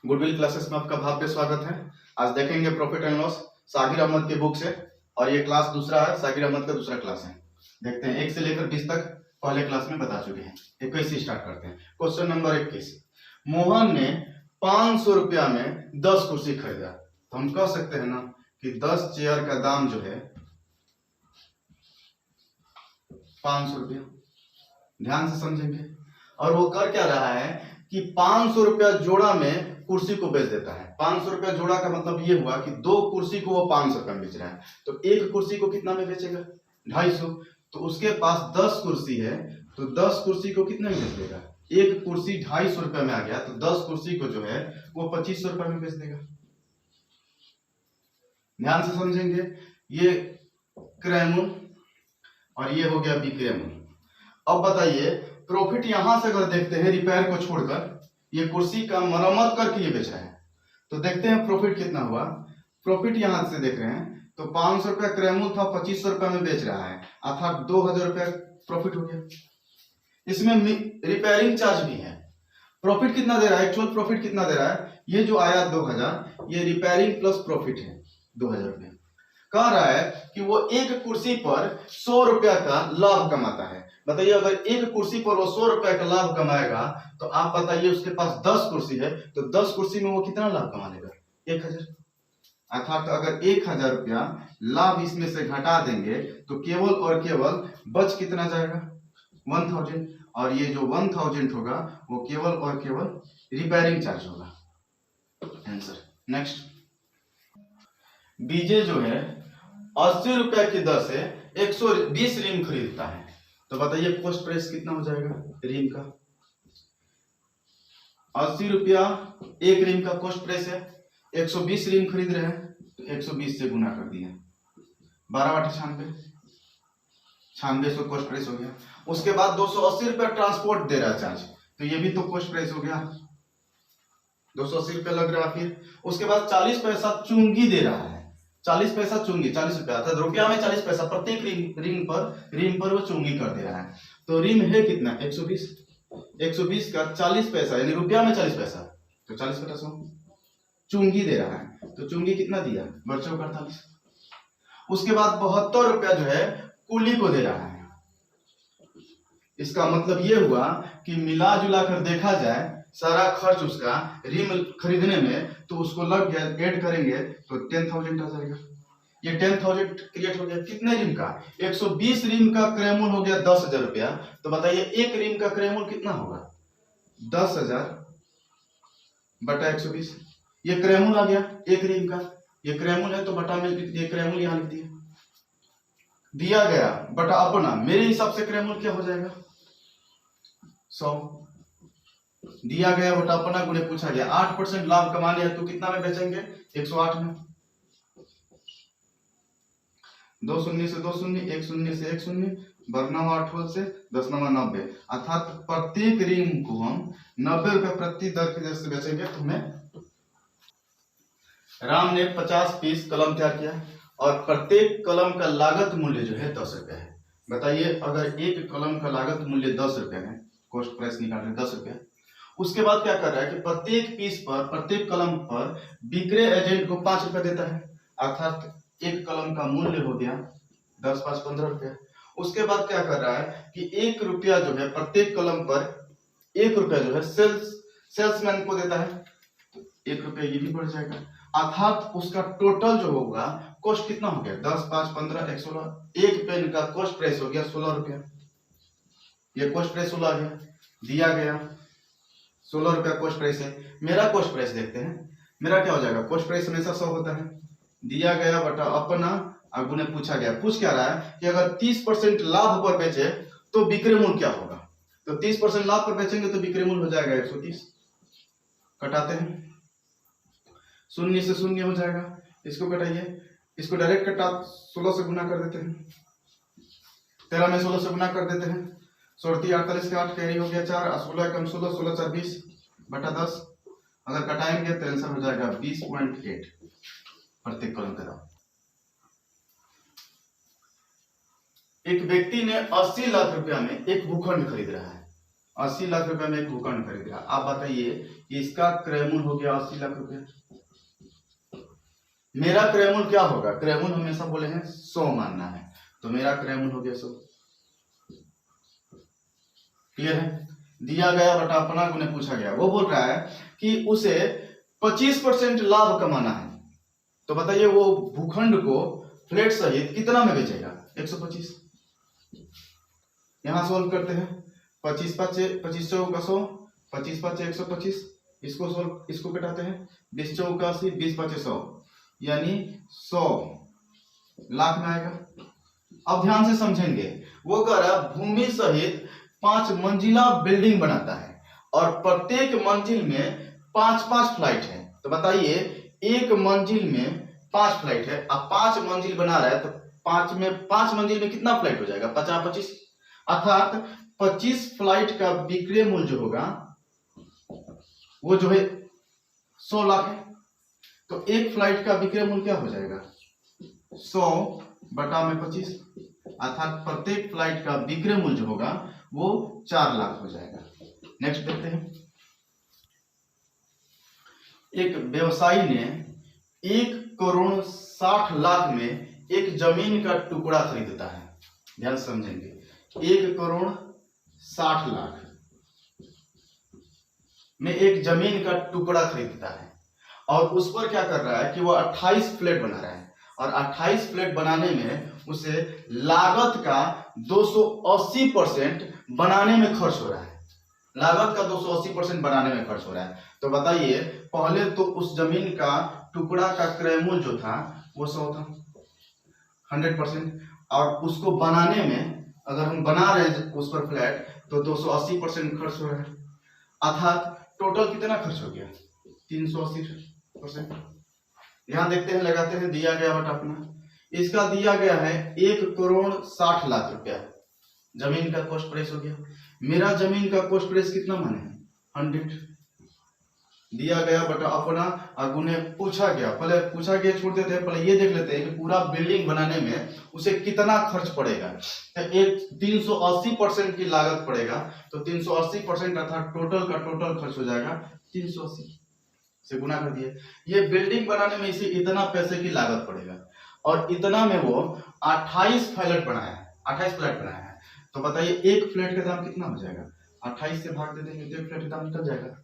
Goodwill classes में आपका भव्य स्वागत है। आज देखेंगे प्रॉफिट एंड लॉस सागिर अहमद के बुक से, और ये क्लास दूसरा है, सागिर अहमद का दूसरा क्लास है। देखते हैं 1 से लेकर 20 तक पहले क्लास में बता चुके हैं। 21 से स्टार्ट करते हैं। क्वेश्चन नंबर 21, मोहन ने 500 रुपया में 10 कुर्सी खरीदा। तो हम कह सकते हैं ना कि 10 चेयर का दाम जो है 500 रुपया। ध्यान से समझेंगे। और वो कर क्या रहा है कि 500 रुपया जोड़ा में कुर्सी को बेच देता है। 500 रुपया जोड़ा का मतलब ये हुआ कि 2 कुर्सी को वो 500 रुपया में बेच रहा है। तो एक कुर्सी को कितना में बेचेगा? 250। तो उसके पास 10 कुर्सी है, तो 10 कुर्सी को कितना में बेच देगा? एक कुर्सी 250 रुपया में आ गया, तो 10 कुर्सी को जो है वो 2500 रुपया में बेच देगा। ध्यान से समझेंगे। ये क्रयमूल और ये हो गया विक्रयमूल। अब बताइए, प्रॉफिट यहां से अगर देखते हैं रिपेयर को छोड़कर, ये कुर्सी का मरम्मत करके ये बेच रहा है, तो देखते हैं प्रॉफिट कितना हुआ। प्रॉफिट यहां से देख रहे हैं तो 500 रुपया क्रयमूल था, 2500 रुपया में बेच रहा है, अर्थात 2000 रुपया प्रॉफिट हो गया। इसमें रिपेयरिंग चार्ज भी है। प्रॉफिट कितना दे रहा है? एक्चुअल प्रॉफिट कितना दे रहा है? ये जो आया 2000, ये रिपेयरिंग प्लस प्रॉफिट है 2000 रुपया। कह रहा है कि वो एक कुर्सी पर 100 रुपया का लाभ कमाता है। बताइए, अगर एक कुर्सी पर वो 100 रुपया का लाभ कमाएगा, तो आप बताइए उसके पास 10 कुर्सी है, तो 10 कुर्सी में वो कितना लाभ कमा लेगा? 1000। अर्थात अगर 1000 रुपया लाभ इसमें से घटा देंगे तो केवल और केवल बच कितना जाएगा? 1000। और ये जो 1000 होगा वो केवल और केवल रिपेयरिंग चार्ज होगा। आंसर। नेक्स्ट, बीजे जो है 80 रुपया की दर से 120 रिम खरीदता है। तो बताइए कॉस्ट प्राइस कितना हो जाएगा रिम का? 80 रुपया एक रिम का कॉस्ट प्राइस है, 120 रिम खरीद रहे हैं, तो 120 से गुना कर दिया, 12/96, 9600 कॉस्ट प्राइस हो गया। उसके बाद 280 रुपया ट्रांसपोर्ट दे रहा है चार्ज, तो ये भी तो कॉस्ट प्राइस हो गया, 280 रुपया लग रहा है। फिर उसके बाद 40 पैसा चुंगी दे रहा है, 40 पैसा चुंगी, 40 रुपया अर्थात रुपया में 40 पैसा प्रत्येक रिम पर वो चुंगी कर दे रहा है। तो रिम है कितना? 120। 120 का 40 पैसा यानी रुपया में 40 पैसा, तो 40/100 चुंगी दे रहा है। तो चुंगी कितना दिया? बच्चों 48। उसके बाद 72 रुपया जो है कुली को दे रहा है। इसका मतलब ये हुआ कि मिला जुला कर देखा जाए सारा खर्च उसका रिम खरीदने में, तो उसको लग गया, ऐड करेंगे तो 10,000 आ जाएगा। ये 10,000 क्रिएट हो गया। कितने रिम का? 120 रिम का क्रयमूल हो गया 10,000 रुपया। तो बताइए एक रिम का क्रयमूल कितना होगा? 10,000 बटा 120। ये क्रयमूल आ गया एक रिम का, ये क्रयमूल है तो बटा में ये क्रयमूल यहां लिख दिया। दिया गया बटा अपना, मेरे हिसाब से क्रयमूल क्या हो जाएगा? 100। दिया गया बटा अपना गुणे पूछा गया। 8% लाभ कमाने हैं तो कितना में बेचेंगे? 108 में। 2 शून्य से 2 शून्य, 1 शून्य से 1 शून्य, बरना 8 होल से 10 9 90, अर्थात प्रत्येक रिम को हम 90 रुपए प्रति दर की दर से बेचेंगे। तो हमें राम ने 50 पीस कलम तैयार किया और प्रत्येक कलम का लागत मूल्य जो है 10 रुपया है। बताइए, अगर एक कलम का लागत मूल्य 10 रुपया है, कॉस्ट प्राइस निकाल रहे 10 रुपया, उसके बाद क्या कर रहा है कि प्रत्येक पीस पर, प्रत्येक कलम पर विक्रय एजेंट को 5 रुपया देता है, अर्थात एक कलम का मूल्य हो गया 10 5 15 रुपया। उसके बाद क्या कर रहा है कि 1 रुपया जो है प्रत्येक कलम पर 1 रुपया जो है सेल्समैन को देता है, तो 1 रुपया ये भी बढ़ जाएगा, अर्थात उसका टोटल जो होगा कॉस्ट कितना हो गया? 10 5 15 116। एक पेन का कॉस्ट प्राइस हो गया 16 रुपया। ये कॉस्ट प्राइस 16 आ गया। दिया गया 16 रुपया कॉस्ट प्राइस है। मेरा कॉस्ट प्राइस देखते हैं, मेरा क्या हो जाएगा? कॉस्ट प्राइस हमेशा 100 होता है। दिया गया बटा अपना और गुणे पूछा गया। पूछ क्या रहा है कि अगर 30% लाभ पर बेचे तो विक्रय मूल्य क्या होगा? तो 30% लाभ पर बेचेंगे तो विक्रय मूल्य हो जाएगा 130। कटाते हैं, शून्य से शून्य हो जाएगा, इसको कटाइए, इसको डायरेक्ट कटा 16 से गुना कर देते हैं, 13 में 16 से गुना कर देते हैं, 16 48 के 8 कैरी हो गया 4, 16 कम 16, 16 4 20 बटा 10। अगर कटाएंगे तो आंसर हो जाएगा 20.8 प्रत्येक कलम का दाम। एक व्यक्ति ने 80 लाख रुपया में एक भूखंड खरीद रहा है। 80 लाख रुपए में एक भूखंड खरीद रहा। आप बताइए कि इसका क्रय मूल्य हो गया 80 लाख रुपए, मेरा क्रय मूल्य क्या होगा? क्रय मूल्य हमेशा बोले हैं 100 मानना है, तो मेरा क्रय मूल्य हो गया 100। क्लियर है? दिया गया बटा अपना गुने पूछा गया। वो बोल रहा है कि उसे 25% लाभ कमाना है, तो बताइए वो भूखंड को फ्लैट सहित कितना में बेचेगा? 125। यहां सोल्व करते हैं। 25 चौका 100, 25 5 125, इसको सोल्व, इसको घटाते हैं। 20 चौका 80, 20 5 100, यानी 100 लाख में आएगा। अब ध्यान से समझेंगे, वो कह रहा है भूमि सहित 5 मंजिला बिल्डिंग बनाता है और प्रत्येक मंजिल में 5-5 फ्लाइट है। तो बताइए एक मंजिल में 5 फ्लाइट है, अब 5 मंजिल बना रहा है, तो 5 मंजिल में कितना फ्लाइट हो जाएगा? 50-25, अर्थात 25 फ्लाइट का विक्रय मूल्य जो होगा वो जो है 100 लाख है। तो एक फ्लाइट का विक्रय मूल्य क्या हो जाएगा? 100 बटा में 25, अर्थात प्रत्येक फ्लाइट का विक्रय मूल्य जो होगा वो 4 लाख हो जाएगा। नेक्स्ट देखते हैं। एक व्यवसायी ने 1,60,00,000 में एक जमीन का टुकड़ा खरीदता है। ध्यान समझेंगे, 1,60,00,000 में एक जमीन का टुकड़ा खरीदता है और उस पर क्या कर रहा है कि वो 28 फ्लैट बना रहा है, और 28 फ्लैट बनाने में उसे लागत का 280% बनाने में खर्च हो रहा है। लागत का 280% बनाने में खर्च हो रहा है। तो बताइए पहले तो उस जमीन का टुकड़ा का क्रय मूल्य जो था वो 100 था, 100%, और उसको बनाने में अगर हम बना रहे हैं उस पर फ्लैट तो 280% खर्च हो रहा है, अर्थात टोटल कितना खर्च हो गया? 380%। यहां देखते हैं, लगाते हैं, दिया गया बटा अपना, इसका दिया गया है 1,60,00,000 रुपया जमीन का कॉस्ट प्राइस हो गया। मेरा जमीन का कॉस्ट प्राइस कितना माने हैं? 100। दिया गया बटा अपना अगुने पूछा गया। पहले पूछा गया छोड़ देते हैं, पहले ये देख लेते हैं कि पूरा बिल्डिंग बनाने में उसे कितना खर्च पड़ेगा। तो एक 380% की लागत पड़ेगा, तो 380% अर्थात टोटल का टोटल खर्च हो जाएगा 380 से गुना कर दिए। ये बिल्डिंग बनाने में इसे इतना पैसे की लागत पड़ेगा और इतना में वो 28 फ्लैट बनाया है, 28 फ्लैट बनाया है। तो बताइए एक फ्लैट का दाम कितना हो जाएगा? 28 से भाग दे देंगे तो एक फ्लैट का दाम निकल जाएगा।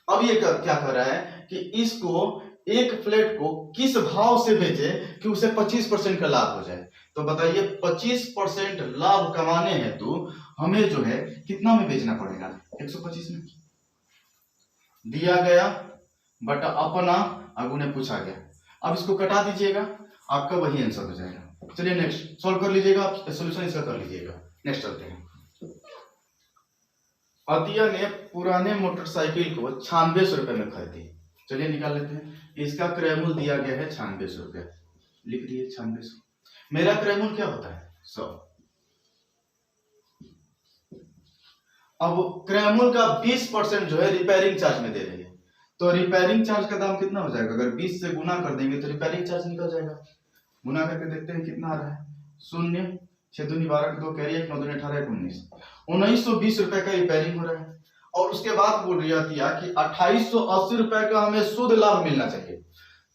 अब ये क्या कर रहा है कि इसको एक फ्लैट को किस भाव से बेचे कि उसे 25% का लाभ हो जाए। तो बताइए 25% लाभ कमाने हेतु हमें जो है कितना में बेचना पड़ेगा? 125 में। दिया गया बटा अपना अगुने पूछा गया। अब इसको कटा दीजिएगा, आपका वही आंसर हो जाएगा। चलिए नेक्स्ट सॉल्व कर लीजिएगा, आप सॉल्यूशन इसका कर लीजिएगा। नेक्स्ट चलते हैं। अतिया ने पुराने मोटरसाइकिल को 9600 रुपए में खरीदी। चलिए निकाल लेते हैं। इसका क्रय मूल्य दिया गया है 9600 रुपए, लिख दिए 9600। मेरा क्रय मूल्य क्या होता है? 100। अब क्रय मूल्य का 20% जो है रिपेयरिंग चार्ज में दे रही है, तो रिपेयरिंग चार्ज का दाम कितना हो जाएगा? अगर 20 से गुना कर देंगे तो रिपेयरिंग चार्ज निकल जाएगा। गुना करके देखते हैं कितना आ रहा है। 0 6 दूनी 12 2 कैरी 1 9 दूनी 18 19 1920 रुपए का रिपेयरिंग हो रहा है। और उसके बाद बोल रही है कि 2880 रुपए का हमें शुद्ध लाभ मिलना चाहिए।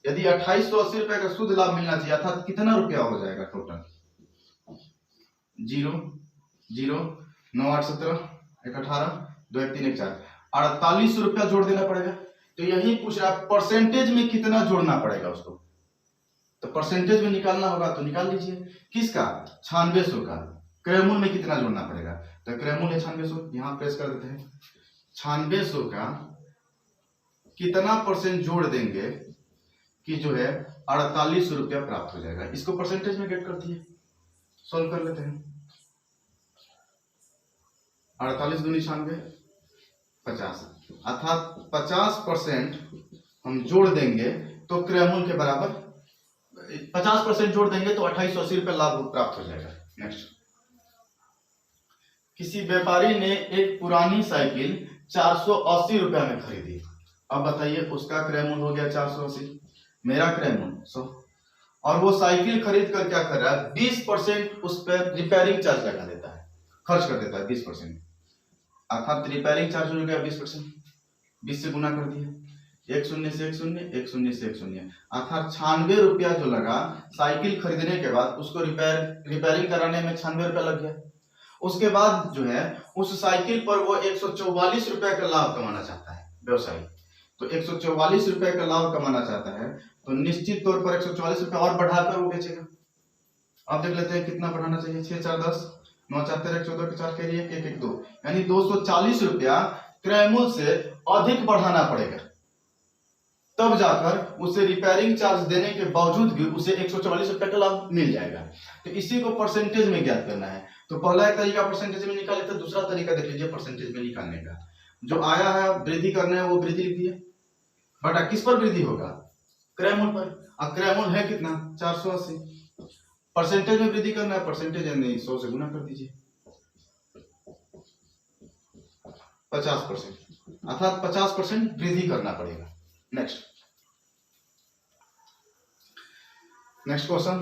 यदि 2880 रुपए का शुद्ध लाभ मिलना चाहिए अर्थात कितना रुपया हो जाएगा टोटल? 0 0 9 8 17 1 18 2 1 3 1 4 48 रुपया जोड़ देना पड़ेगा। तो यही पूछ रहा है परसेंटेज में कितना जोड़ना पड़ेगा उसको, तो परसेंटेज में निकालना होगा तो निकाल लीजिए। किसका? 9600 का। क्रय मूल्य में कितना जोड़ना पड़ेगा? तो क्रय मूल्य है 9600, यहां प्रेस कर देते हैं। 9600 का कितना परसेंट जोड़ देंगे कि जो है 48 रुपया प्राप्त हो जाएगा। इसको परसेंटेज में गेट कर दिए, सॉल्व कर लेते हैं। 48 दूनी 96 50, अर्थात 50% हम जोड़ देंगे तो क्रय मूल्य के बराबर 50% जोड़ देंगे तो 2880 रुपये लाभ प्राप्त हो जाएगा। नेक्स्ट, किसी व्यापारी ने एक पुरानी साइकिल 480 रुपया में खरीदी। अब बताइए उसका क्रय मूल्य हो गया 480, मेरा क्रय मूल्य 100, और वो साइकिल खरीद कर क्या कर रहा है? 20% उस पर रिपेयरिंग चार्ज लगा देता है, खर्च कर देता है 20%। अर्थात रिपेयरिंग चार्ज हो गया 20%, 20 से गुना कर दिया, एक शून्य से एक शून्य, एक शून्य से एक शून्य, अर्थात 96 रुपया जो लगा साइकिल खरीदने के बाद, उसको रिपेयरिंग कराने में 96 रुपया लग गया। उसके बाद जो है उस साइकिल पर वो 144 रुपया का लाभ कमाना चाहता है व्यवसायी। तो 144 रुपया का लाभ कमाना चाहता है, तो निश्चित तौर पर 144 रुपया और बढ़ाकर वो बेचेगा। अब देख लेते हैं कितना बढ़ाना चाहिए, 6 4 10, 9 4 13 14 के 4 कैरी 1 1 2, यानी 240 रुपया क्रय मूल्य से अधिक बढ़ाना पड़ेगा, तब जाकर उसे रिपेयरिंग चार्ज देने के बावजूद भी उसे 144 रुपए का लाभ मिल जाएगा। तो इसी को परसेंटेज में ज्ञात करना है। तो पहला एक तरीका परसेंटेज में निकाले, तो दूसरा तरीका देख लीजिए परसेंटेज में निकालने का। जो आया है वृद्धि करना है वो वृद्धि लिख दिए, बटा किस पर वृद्धि होगा, क्रय मूल्य पर। अब क्रय मूल्य है कितना 480, परसेंटेज में वृद्धि करना है, परसेंटेज यानी 100 से गुना कर दीजिए, 50%, अर्थात 50% वृद्धि करना पड़ेगा। नेक्स्ट क्वेश्चन,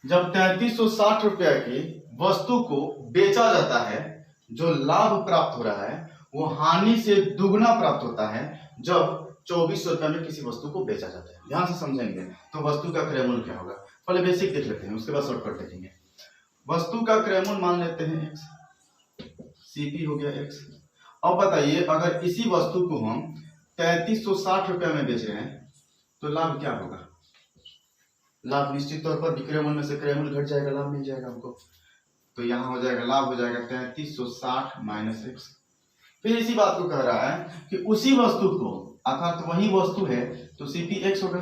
जब 3360 रुपया की वस्तु को बेचा जाता है, जो लाभ प्राप्त हो रहा है वो हानि से दुगना प्राप्त होता है जब 2400 रुपया में किसी वस्तु को बेचा जाता है। ध्यान से समझेंगे तो वस्तु का क्रय मूल्य क्या होगा, पहले बेसिक देख लेते हैं, उसके बाद शॉर्टकट देखेंगे। वस्तु का क्रय मूल्य मान लेते हैं x, CP हो गया x। अब बताइए अगर इसी वस्तु को हम 3360 रुपया में बेच रहे हैं तो लाभ क्या होगा, लाभ निश्चित तौर पर विक्रय मूल्य में से क्रय मूल्य घट जाएगा, लाभ मिल जाएगा हमको। तो यहाँ हो जाएगा लाभ हो जाएगा 3360 माइनस x। फिर इसी बात को कह रहा है कि उसी वस्तु को, अर्थात वही वस्तु है तो CP x होगा,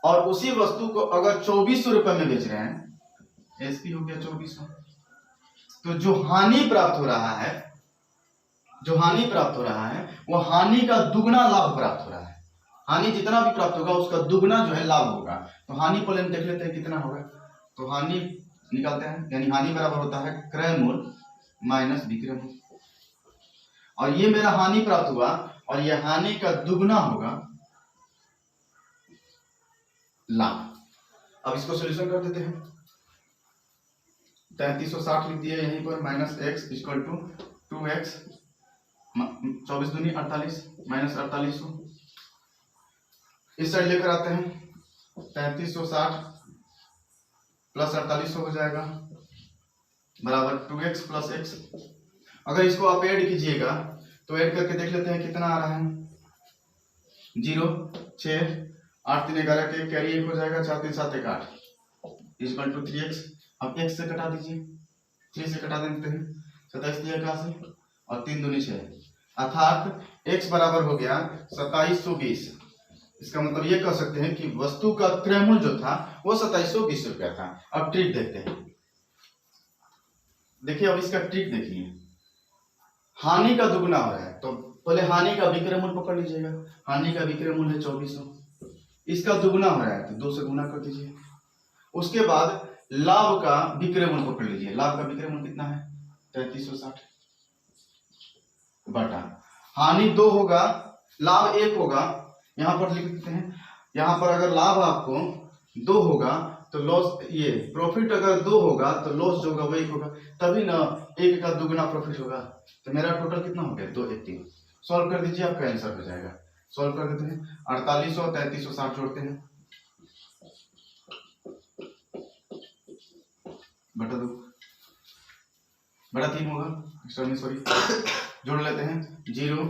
और उसी वस्तु को अगर 2400 रुपए में बेच रहे हैं, SP हो गया 2400। तो जो हानि प्राप्त हो रहा है, वो हानि का दुगना लाभ प्राप्त हो रहा है। हानि जितना भी प्राप्त होगा उसका दुगना जो है लाभ होगा। तो हानि पहले देख लेते हैं कितना होगा, तो हानि निकालते हैं, यानी हानि बराबर होता है क्रय मूल्य माइनस विक्रय मूल्य, और ये मेरा हानि प्राप्त हुआ और ये हानि का दुगना होगा लाभ। अब इसको सोल्यूशन कर देते हैं, 3360 लिख दिए यहीं पर, minus x equal to 2x, 24 दूनी 48 माइनस 4800, इस साइड लेकर आते हैं, 3360 प्लस 4800 हो जाएगा बराबर 2x प्लस x। अगर इसको आप ऐड कीजिएगा तो ऐड करके देख लेते हैं कितना आ रहा है, 0 6 8 3 11 के कैरी 1 हो जाएगा, 4 3 7 1 8 इक्वल टू 3x। अब x से कटा दीजिए, 3 से कटा देते हैं, 27 दिया 81 और 3 दूनी 6, अर्थात x बराबर हो गया 2720। इसका मतलब ये कह सकते हैं कि वस्तु का क्रय मूल्य जो था वो 2720 रुपया था। अब ट्रिक देखते हैं, देखिए अब इसका ट्रिक देखिए, हानि का दुगना हो रहा है तो पहले हानि का विक्रय मूल्य पकड़ लीजिएगा, हानि का विक्रय मूल्य है 2400, इसका दुगना हो रहा है तो 2 से गुना कर दीजिए। उसके बाद लाभ का विक्रय मूल्य पकड़ लीजिए, लाभ का विक्रय मूल्य कितना है 3360 बटा हानि 2 होगा, लाभ 1 होगा, यहां पर लिख देते हैं। यहां पर अगर लाभ आपको 2 होगा तो लॉस, ये प्रॉफिट अगर 2 होगा तो लॉस जो होगा वो 1 होगा, तभी ना 1 का दुगना प्रॉफिट होगा। तो मेरा टोटल कितना हो गया 2 1 3। सॉल्व कर दीजिए, आपका आंसर हो जाएगा। सॉल्व कर देते हैं, 4800 और 3360 जोड़ते हैं, बटा 2 बटा 3 होगा, सॉरी जोड़ लेते हैं, 0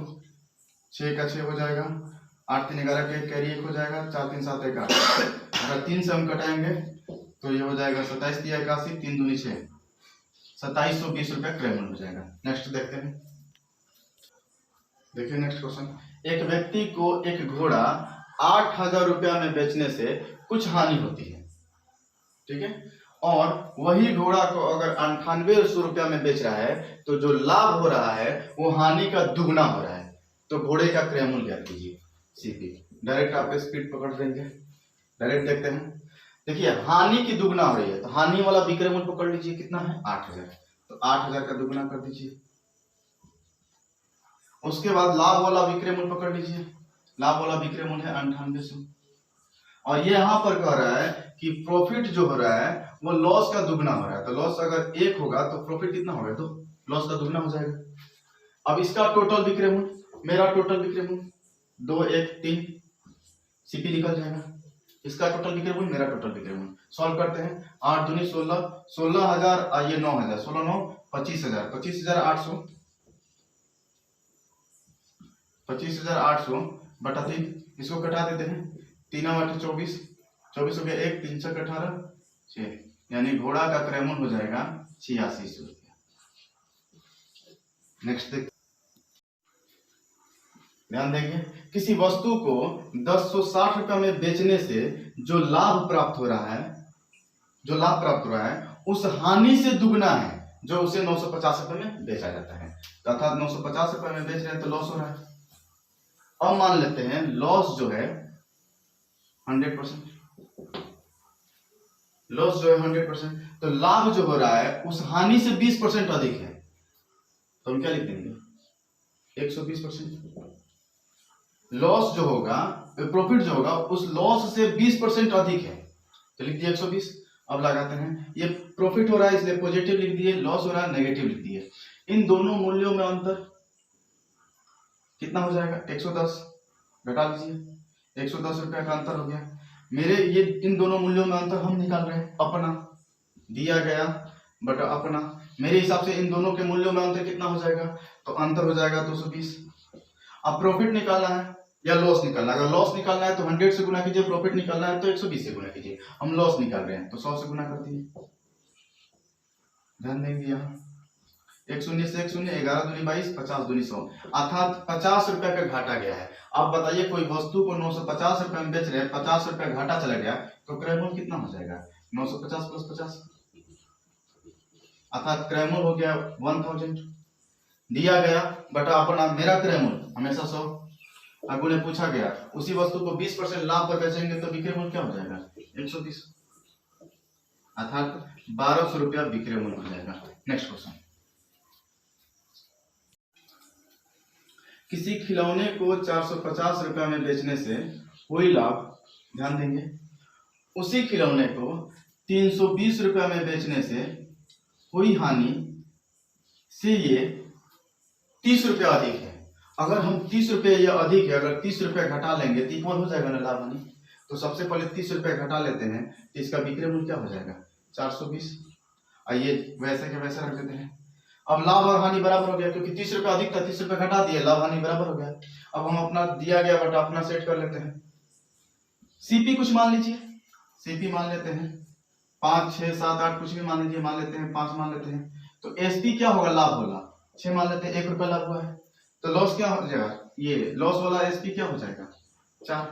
6 का 6 हो जाएगा, 8 3 11 के कैरी 1 हो जाएगा, 4 3 7 1 8। अगर 3 से हम कटाएंगे तो ये हो जाएगा 27 दिया 81, 3 दूनी 6, 2720 रुपया क्रय मूल्य हो जाएगा। नेक्स्ट देखते हैं, देखिए नेक्स्ट क्वेश्चन, एक व्यक्ति को एक घोड़ा 8000 रुपया में बेचने से कुछ हानि होती है, ठीक है, और वही घोड़ा को अगर 9800 रुपया में बेच रहा है तो जो लाभ हो रहा है वो हानि का दुगना हो रहा है। तो घोड़े का क्रय मूल्य ज्ञात कीजिए, CP। डायरेक्ट आप स्पीड पकड़ देंगे, डायरेक्ट देखते हैं। देखिए हानि की दुगना हो रही है तो हानि वाला विक्रय मूल्य पकड़ लीजिए, कितना है 8000, तो 8000 का दुगना कर दीजिए। उसके बाद लाभ वाला विक्रय मूल्य पकड़ लीजिए, लाभ वाला विक्रय मूल्य है 9800, और ये यहाँ पर कह रहा है कि प्रॉफिट जो हो रहा है वो लॉस का दुगना हो रहा है। तो लॉस अगर 1 होगा तो प्रॉफिट कितना होगा 2, लॉस का दुगना हो जाएगा। अब इसका टोटल विक्रय मूल्य, मेरा टोटल विक्रय मूल्य 2 1 3 सीपी निकल जाएगा। इसका टोटल विक्रय मूल्य, मेरा टोटल विक्रय मूल्य। सॉल्व करते हैं। 8 दूनी 16, 16,000 ये 9,000, 16 9 25,000, 25,800, 25,800 बटा 3। इसको कटा देते हैं। 3 8 24, 24 हो गया 1, 3 6 18 6, यानी घोड़ा का क्रय मूल्य हो जाएगा 8600 रुपया। नेक्स्ट देखते, ध्यान देंगे, किसी वस्तु को 1060 रुपया में बेचने से जो लाभ प्राप्त हो रहा है, उस हानि से दुगना है जो उसे 950 रुपये में बेचा जाता है। तो अर्थात 950 रुपये में बेच रहे हैं तो लॉस हो रहा है। अब मान लेते हैं लॉस जो है 100%, लॉस जो है 100%, तो लाभ जो हो रहा है उस हानि से 20% अधिक है, तो हम क्या लिख देंगे 120%। लॉस जो होगा, प्रॉफिट जो होगा उस लॉस से 20% अधिक है, तो लिख दिए 120। अब लगाते हैं, ये प्रॉफिट हो रहा है इसलिए पॉजिटिव लिख दिए, लॉस हो रहा है नेगेटिव लिख दिए। इन दोनों मूल्यों में अंतर कितना हो जाएगा 110, घटा लीजिए 110 रुपया का अंतर हो गया। मेरे ये इन दोनों मूल्यों में अंतर हम निकाल रहे हैं, अपना दिया गया बटा अपना। मेरे हिसाब से इन दोनों के मूल्यों में अंतर कितना हो जाएगा, तो अंतर हो जाएगा 220। अब प्रॉफिट निकालना है या लॉस निकालना है, अगर लॉस निकालना है तो 100 से गुना कीजिए, प्रॉफिट निकालना है तो 120 से गुना कीजिए। हम लॉस निकाल रहे हैं तो 100 से गुना कर दिए। ध्यान देंगे यहाँ 1 शून्य से 1 शून्य, 11 दूनी 22, 50 दूनी 100, अर्थात 50 रुपया का घाटा गया है। अब बताइए कोई वस्तु को 950 रुपए में बेच रहे हैं, 50 रुपया घाटा चला गया तो क्रय मूल्य कितना हो जाएगा 950 प्लस 50, अर्थात क्रय मूल्य हो गया 1000 दिया गया बटा अपना। मेरा क्रय मूल्य हमेशा 100, अगले ने पूछा गया उसी वस्तु को 20% लाभ पर बेचेंगे तो विक्रय मूल्य क्या हो जाएगा 120, अर्थात 1200 रुपया विक्रय मूल्य हो जाएगा। नेक्स्ट क्वेश्चन, किसी खिलौने को 450 रुपया में बेचने से कोई लाभ, ध्यान देंगे, उसी खिलौने को 320 रुपया में बेचने से कोई हानि से ये 30 रुपया अधिक है। अगर हम 30 रुपये या अधिक है, अगर 30 रुपया घटा लेंगे तो इक्वल हो जाएगा ना लाभ हानि। तो सबसे पहले 30 रुपया घटा लेते हैं तो इसका विक्रय मूल्य क्या हो जाएगा 420। आइए वैसे के वैसे रख देते हैं। अब लाभ और हानि बराबर हो गया, क्योंकि 30 रुपया अधिक था, 30 रुपया घटा दिए, लाभ हानि बराबर हो गया। अब हम अपना दिया गया बटा अपना सेट कर लेते हैं। सीपी कुछ मान लीजिए, सीपी मान लेते हैं 5 6 7 8 कुछ भी मान लीजिए, मान लेते हैं 5 मान लेते हैं। तो एसपी क्या होगा, लाभ होगा 6 मान लेते हैं, 1 रुपया लाभ हुआ है तो लॉस क्या हो जाएगा, ये लॉस वाला एसपी क्या हो जाएगा 4।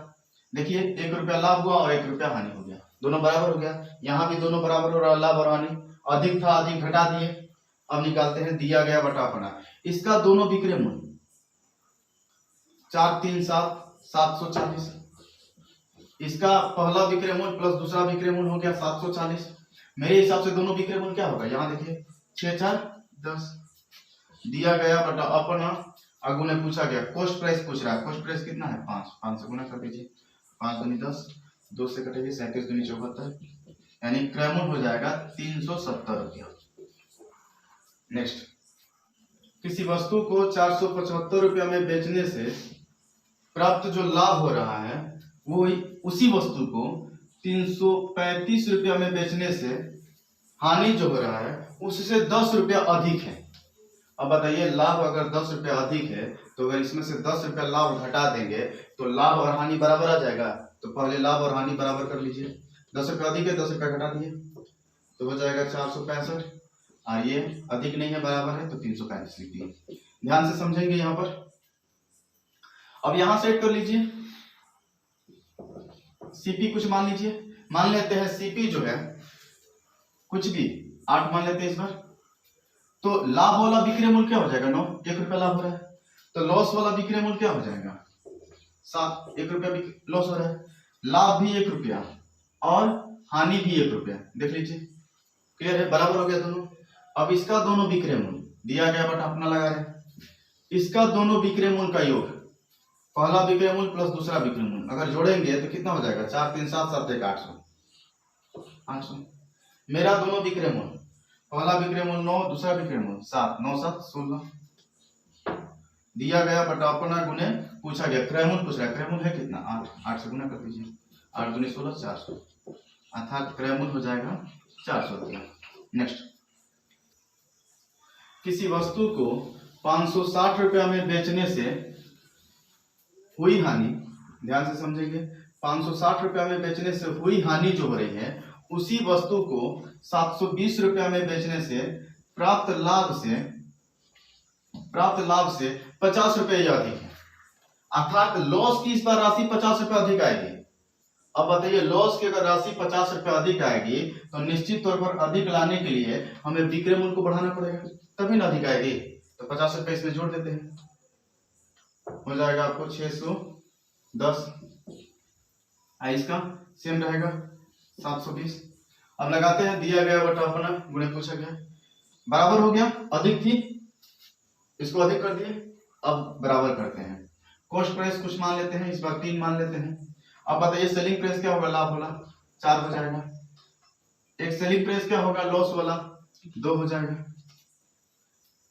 देखिए 1 रुपया लाभ हुआ और 1 रुपया हानि हो गया, दोनों बराबर हो गया। यहाँ भी दोनों बराबर हो रहा है, लाभ और हानि, अधिक था अधिक घटा दिए। अब निकालते हैं दिया गया बटा अपना, इसका दोनों विक्रय मूल्य 4 3 7 740, इसका पहला विक्रय मूल्य प्लस दूसरा विक्रय मूल्य हो गया 740। मेरे हिसाब से दोनों विक्रय मूल्य क्या होगा, यहाँ देखिए 6 4 10, दिया गया बटा अपना। आगू ने पूछा गया कॉस्ट प्राइस पूछ रहा है, कॉस्ट प्राइस कितना है 5, 5 से गुना कर दीजिए, 5 दूनी 10, 2 से कटेगी 37 दूनी 74, यानी क्रय मूल्य हो जाएगा 370 रुपया। नेक्स्ट, किसी वस्तु को 475 रुपया में बेचने से प्राप्त जो लाभ हो रहा है वो उसी वस्तु को 335 रुपया में बेचने से हानि जो हो रहा है उससे 10 रुपया अधिक है। अब बताइए लाभ अगर 10 रुपया अधिक है तो अगर इसमें से 10 रुपया लाभ घटा देंगे तो लाभ और हानि बराबर आ जाएगा। तो पहले लाभ और हानि बराबर कर लीजिए, 10 रुपया अधिक है 10 रुपया घटा दिए तो हो जाएगा 465, और ये अधिक नहीं है बराबर है तो 335 लिख दिए। ध्यान से समझेंगे यहाँ पर। अब यहाँ सेट कर लीजिए, सीपी कुछ मान लीजिए, मान लेते हैं सीपी जो है कुछ भी 8 मान लेते हैं इस बार। तो लाभ वाला विक्रय मूल्य क्या हो जाएगा 9, 1 रुपया लाभ हो रहा है। तो लॉस वाला विक्रय मूल्य क्या हो जाएगा 7, 1 रुपया लॉस हो रहा है। लाभ भी 1 रुपया और हानि भी 1 रुपया, देख लीजिए क्लियर है, बराबर हो गया दोनों। अब इसका दोनों विक्रय मूल्य दिया गया बटा अपना लगा रहे हैं, इसका दोनों विक्रय मूल्य का योग, पहला विक्रय मूल्य प्लस दूसरा विक्रय मूल्य अगर जोड़ेंगे तो कितना हो जाएगा 4 3 7 7 1 800। मेरा दोनों विक्रय मूल्य, पहला विक्रय मूल्य 9, दूसरा विक्रय मूल्य 7, 9 7 16, दिया गया बटा अपना गुने पूछा गया। क्रयमूल पूछ रहा है, क्रयमूल है कितना 8, 8 से गुना कर दीजिए, 8 दूनी 16 400, अर्थात क्रयमूल हो जाएगा 400 रुपया। नेक्स्ट, किसी वस्तु को 560 रुपया में बेचने से हुई हानि, ध्यान से समझेंगे, 560 रुपया में बेचने से हुई हानि जो हो रही है, उसी वस्तु को 720 रुपया में बेचने से प्राप्त लाभ से 50 रुपये अधिक है, अर्थात लॉस की इस बार राशि 50 रुपये अधिक आएगी। अब बताइए, लॉस की अगर राशि 50 रुपये अधिक आएगी तो निश्चित तौर पर अधिक लाने के लिए हमें विक्रय मूल्य को बढ़ाना पड़ेगा, तभी ना अधिक आएगी। तो 50 रुपये इसमें जोड़ देते हैं, हो जाएगा आपको 610, इसका सेम रहेगा 720। अब लगाते हैं, दिया गया बटा अपना गुणे पूछा गया, बराबर हो गया, अधिक थी इसको अधिक कर दिए, अब बराबर करते हैं। कॉस्ट प्राइस कुछ मान लेते हैं, इस बार 3 मान लेते हैं। अब बताइए सेलिंग प्राइस क्या होगा, लाभ वाला 4 हो जाएगा, एक सेलिंग प्राइस क्या होगा, लॉस वाला 2 हो जाएगा।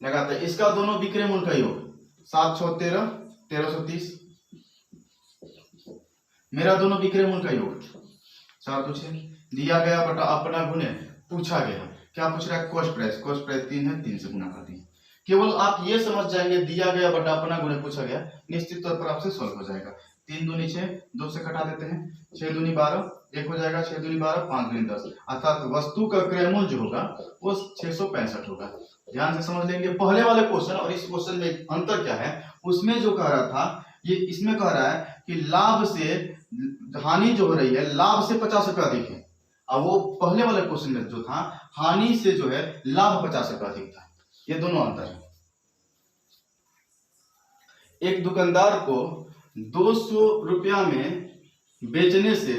लगाते हैं, इसका दोनों विक्रय मूल्य का योग 7 6 13 1330, मेरा दोनों विक्रय मूल्य का योग 4 2 6, दिया गया बटा अपना गुणे पूछा गया। क्या पूछ रहा है, कॉस्ट प्राइस 3 है, 3 से गुना कर दिए। केवल आप ये समझ जाएंगे, दिया गया बटा अपना गुणे पूछा गया, निश्चित तौर पर आपसे सॉल्व हो जाएगा। 3 दूनी 6, 2 से घटा देते हैं, 6 दूनी 12, 1 हो जाएगा, 6 दूनी 12, 5 दूनी 10, अर्थात वस्तु का क्रय मूल्य जो होगा वो 665 होगा। ध्यान से समझ लेंगे, पहले वाले क्वेश्चन और इस क्वेश्चन में अंतर क्या है, उसमें जो कह रहा था, ये इसमें कह रहा है कि लाभ से हानि जो हो रही है, लाभ से 50 रुपये अधिक है। अब वो पहले वाले क्वेश्चन में जो था, हानि से जो है लाभ 50 रुपये अधिक था। ये दोनों अंतर है। एक दुकानदार को 200 रुपया में बेचने से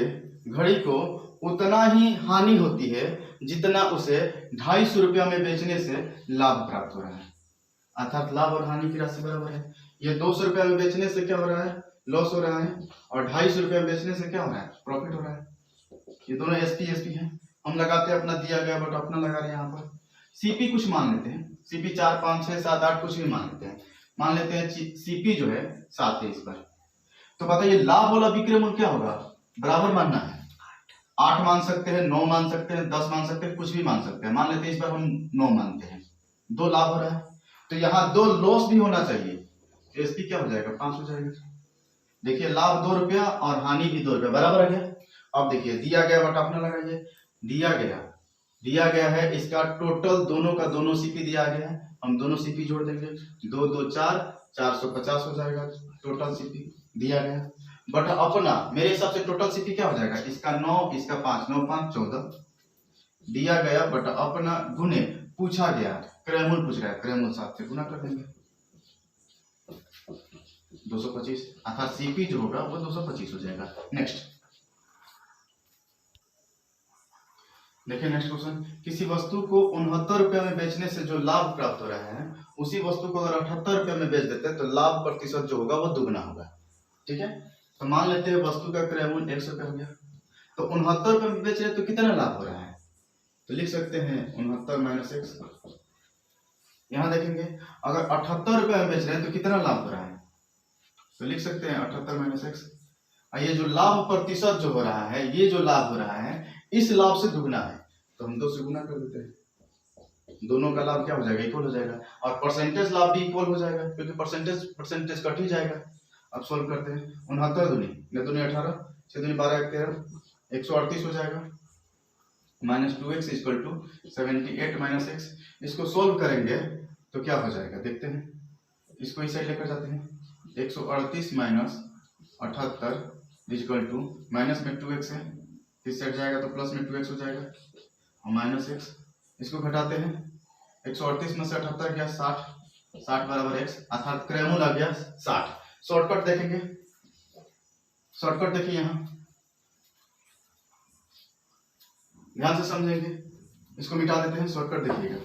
घड़ी को उतना ही हानि होती है जितना उसे 250 रुपया में बेचने से लाभ प्राप्त हो रहा है, अर्थात लाभ और हानि की राशि बराबर है। ये 200 रुपया में बेचने से क्या हो रहा है, लॉस हो रहा है, और 250 रुपया में बेचने से क्या हो रहा है, प्रॉफिट हो रहा है। ये दोनों एसपी है। हम लगाते हैं अपना दिया गया बट अपना लगा रहे हैं, यहाँ पर सीपी कुछ मान लेते हैं, सीपी 4 5 6 7 8 कुछ भी मान लेते हैं, मान लेते हैं सीपी जो है 7 है इस पर। तो बताइए लाभ वाला विक्रय मूल्य क्या होगा, बराबर मानना है, 8 मान सकते हैं, 9 मान सकते हैं, 10 मान सकते हैं, कुछ भी मान सकते हैं, मान लेते हैं इस बार हम 9 मानते हैं। 2 लाभ हो रहा है, तो यहाँ 2 लॉस भी होना चाहिए, एसपी क्या हो जाएगा 5 हो जाएगा। देखिए लाभ 2 रुपया और हानि भी 2 रुपया, बराबर आ गया। अब देखिए दिया गया बटा अपना लगाइए, दिया गया है, इसका टोटल दोनों का दोनों सीपी दिया गया है, हम दोनों सीपी जोड़ देंगे, 2 2 4 450 हो जाएगा टोटल सीपी दिया गया। बट अपना मेरे हिसाब से टोटल सीपी क्या हो जाएगा, इसका 9 इसका 5, 9 5 14, दिया गया बट अपना गुने पूछा गया, क्रय मूल्य पूछ रहा है, क्रय मूल्य 7 से गुना कर देंगे 225, अर्थात सीपी जो होगा वो 225 हो जाएगा। नेक्स्ट देखिए, नेक्स्ट क्वेश्चन, किसी वस्तु को 69 रुपया में बेचने से जो लाभ प्राप्त हो रहा है, उसी वस्तु को अगर 78 रुपया में बेच देते हैं तो लाभ प्रतिशत जो होगा वो दुगना होगा। ठीक है, तो मान लेते हैं वस्तु का क्रय मूल्य 100 रुपया हो गया, तो 69 रुपये में बेच रहे तो कितना लाभ हो रहा है, तो लिख सकते हैं 69 माइनस 1। यहाँ देखेंगे अगर 78 रुपया में बेच रहे हैं तो कितना लाभ हो रहा है, तो लिख सकते हैं 78 माइनस 1। ये जो लाभ प्रतिशत जो हो रहा है, ये जो लाभ हो रहा है इस लाभ से दुगना है, तो हम 2 से गुना कर देते हैं, दोनों का लाभ क्या हो जाएगा, इक्वल हो जाएगा, और परसेंटेज लाभ भी इक्वल हो जाएगा क्योंकि परसेंटेज कट ही जाएगा। अब सॉल्व करते हैं, 69 दूनी 18 6 दूनी 12 1 13 138 हो जाएगा, minus 2x equal to 78 minus x। इसको सोल्व करेंगे तो क्या हो जाएगा देखते हैं, इसको इस साइड लेकर जाते हैं, 138 माइनस 78 इक्वल टू माइनस में 2x है, इस साइड जाएगा तो प्लस में 2x हो जाएगा और माइनस x, इसको घटाते हैं, 138 में से 78 गया 60, 60 बराबर x, अर्थात क्रय मूल्य आ गया 60। शॉर्टकट देखेंगे, शॉर्टकट देखिए, यहाँ ध्यान से समझेंगे, इसको मिटा देते हैं, शॉर्टकट देखिएगा।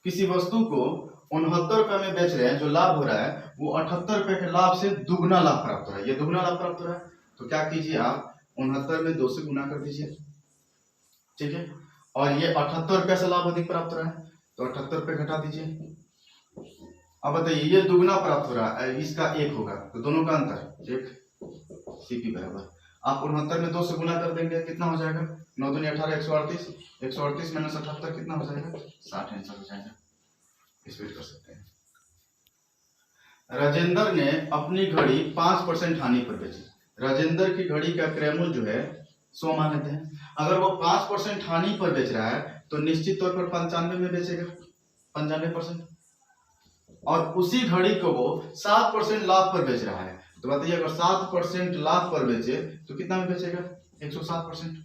किसी वस्तु को 69 रुपए में बेच रहे हैं, जो लाभ हो रहा है वो 78 रुपए के लाभ से दुगना लाभ प्राप्त हो रहा है, ये दुगना लाभ प्राप्त हो रहा है, तो क्या कीजिए आप 69 में 2 से गुना कर दीजिए, ठीक है, और ये 78 रुपए से लाभ अधिक प्राप्त हो रहा है तो 78 रुपए घटा दीजिए, अब बताइए ये दुगना प्राप्त हो रहा है, इसका 1 होगा, तो दोनों का अंतर 1 CP बराबर आप 69 में 2 से गुना कर देंगे, कितना हो जाएगा 9 दूनी 18, 138, 138 माइनस 78 कितना हो जाएगा 60 आंसर हो जाएगा। स्पीड कर सकते हैं। राजेंद्र ने अपनी घड़ी 5% हानि पर बेची। राजेंद्र की घड़ी का क्रय मूल्य जो है 100 मान लेते हैं। अगर वो 5% हानि पर बेच रहा है तो निश्चित तौर पर 95 में बेचेगा, 95%। और उसी घड़ी को वो 7% लाभ पर बेच रहा है, तो बताइए अगर 7% लाभ पर बेचे तो कितना में बेचेगा 107%।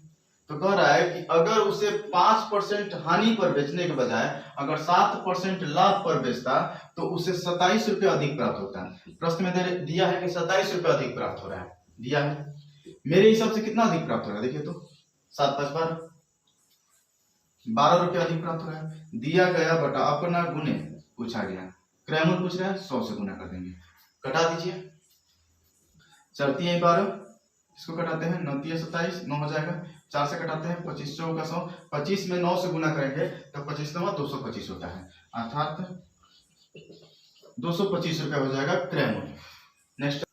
तो कह रहा है कि अगर उसे 5% हानि पर बेचने के बजाय अगर 7% लाभ पर बेचता तो उसे 27 रुपये अधिक प्राप्त होता है। प्रश्न में दिया है कि 27 रुपये अधिक प्राप्त हो रहा है, दिया है। मेरे हिसाब से कितना अधिक प्राप्त हो रहा है, देखिए तो 7 5 12 रुपये अधिक प्राप्त हो रहा है। दिया गया बटा अपना गुने पूछा गया, क्रय मूल्य पूछ रहा है 100 से गुना कर देंगे, कटा दीजिए। चलती है 12, इसको कटाते हैं 9 3 27, 9 हो जाएगा। 4 से कटाते हैं 25 चौक का 100, 25 में 9 से गुना करेंगे तो 25 9 225 होता है, अर्थात 225 रुपया हो जाएगा क्रय मूल्य। नेक्स्ट,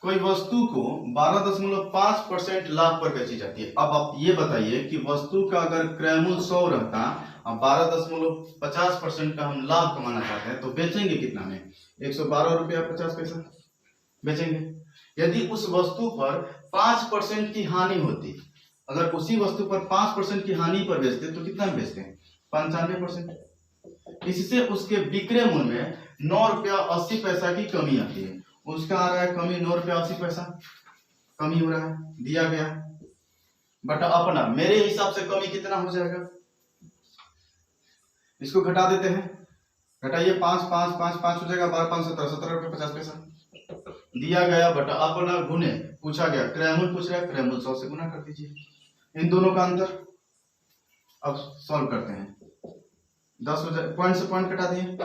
कोई वस्तु को 12.5% लाभ पर बेची जाती है। अब आप ये बताइए कि वस्तु का अगर क्रय मूल्य 100 रहता और 12.50% का हम लाभ कमाना चाहते हैं तो बेचेंगे कितना में 112 रुपया 50 पैसा बेचेंगे। यदि उस वस्तु पर 5% की हानि होती, अगर उसी वस्तु पर 5% की हानि पर बेचते तो कितना में बेचते हैं 95%। इससे उसके विक्रय मूल्य में 9 रुपया 80 पैसा की कमी आती है। उसका आ रहा है कमी 9 रुपया 80 पैसा कमी हो रहा है, दिया गया बटा अपना। मेरे हिसाब से कमी कितना हो जाएगा, इसको घटा देते हैं, घटाइए 5 5 5 5 हो जाएगा 12 5 17 17 रुपये 50 पैसा दिया गया बटा अपना गुने पूछा गया, क्रय मूल्य पूछ रहा है, क्रय मूल्य 100 से गुना कर दीजिए। इन दोनों का अंतर अब सॉल्व करते हैं। 10 हो जाए, पॉइंट से पॉइंट कटा दिए,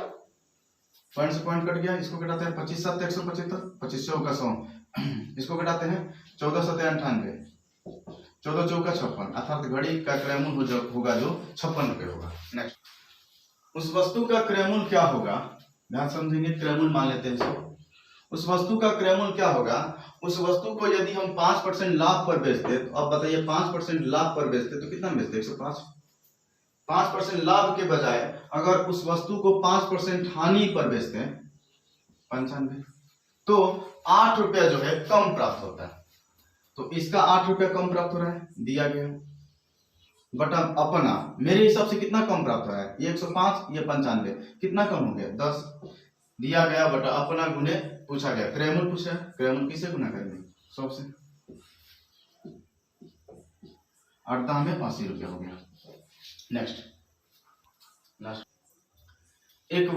पॉइंट से पॉइंट कट गया, इसको कटाते हैं 25 7 175, 25 चौक का 100, इसको कटाते हैं 14 7 98, 14 चौक का 56, अर्थात घड़ी का क्रय मूल्य होगा जो 56 रुपये होगा। नेक्स्ट, उस वस्तु का क्रय मूल्य क्या होगा, ध्यान समझेंगे, क्रय मूल्य मान लेते हैं इसको। उस वस्तु का क्रय मूल्य क्या होगा, उस वस्तु को यदि हम 5% लाभ पर बेचते तो अब बताइए 5% लाभ पर बेचते तो कितना बेचते 105। 5% लाभ के बजाय अगर उस वस्तु को 5% हानि पर बेचते हैं 95, तो 8 रुपया जो है कम प्राप्त होता है। तो इसका 8 रुपया कम प्राप्त हो रहा है, दिया गया बटा अपना। मेरे हिसाब से कितना कम प्राप्त हो रहा है, ये 105, ये 95, कितना कम हो गया 10, दिया गया बटा अपना गुने पूछा गया, क्रय मूल्य पूछा है, क्रय मूल्य किससे गुना करेंगे 100 से, 8 में 80 रुपया हो गया। नेक्स्ट, एक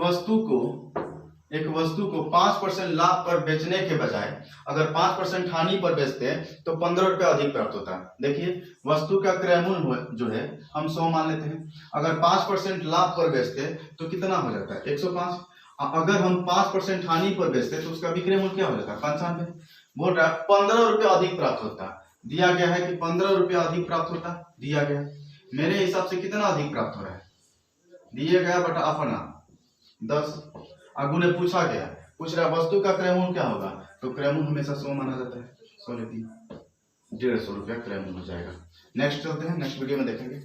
वस्तु को 5% लाभ पर बेचने के बजाय अगर 5% हानि पर बेचते हैं तो 15 रुपया अधिक प्राप्त होता है। देखिए वस्तु का क्रय मूल्य जो है हम 100 मान लेते हैं, अगर 5% लाभ पर बेचते हैं तो कितना हो जाता है 105। अगर हम 5% हानि पर बेचते हैं तो उसका विक्रय मूल्य क्या हो जाता है 95। बोल रहा है 15 रुपया अधिक प्राप्त होता है, दिया गया है कि 15 रुपया अधिक प्राप्त होता, दिया गया। मेरे हिसाब से कितना अधिक प्राप्त हो रहा है, दिया गया बटा अपना 10, अगुने पूछा गया, पूछ रहा वस्तु का क्रय मूल्य क्या होगा, तो क्रय मूल्य हमेशा 100 माना जाता है, 100 लेती 150 रुपया क्रय मूल्य हो जाएगा। नेक्स्ट चलते हैं, नेक्स्ट वीडियो में देखेंगे।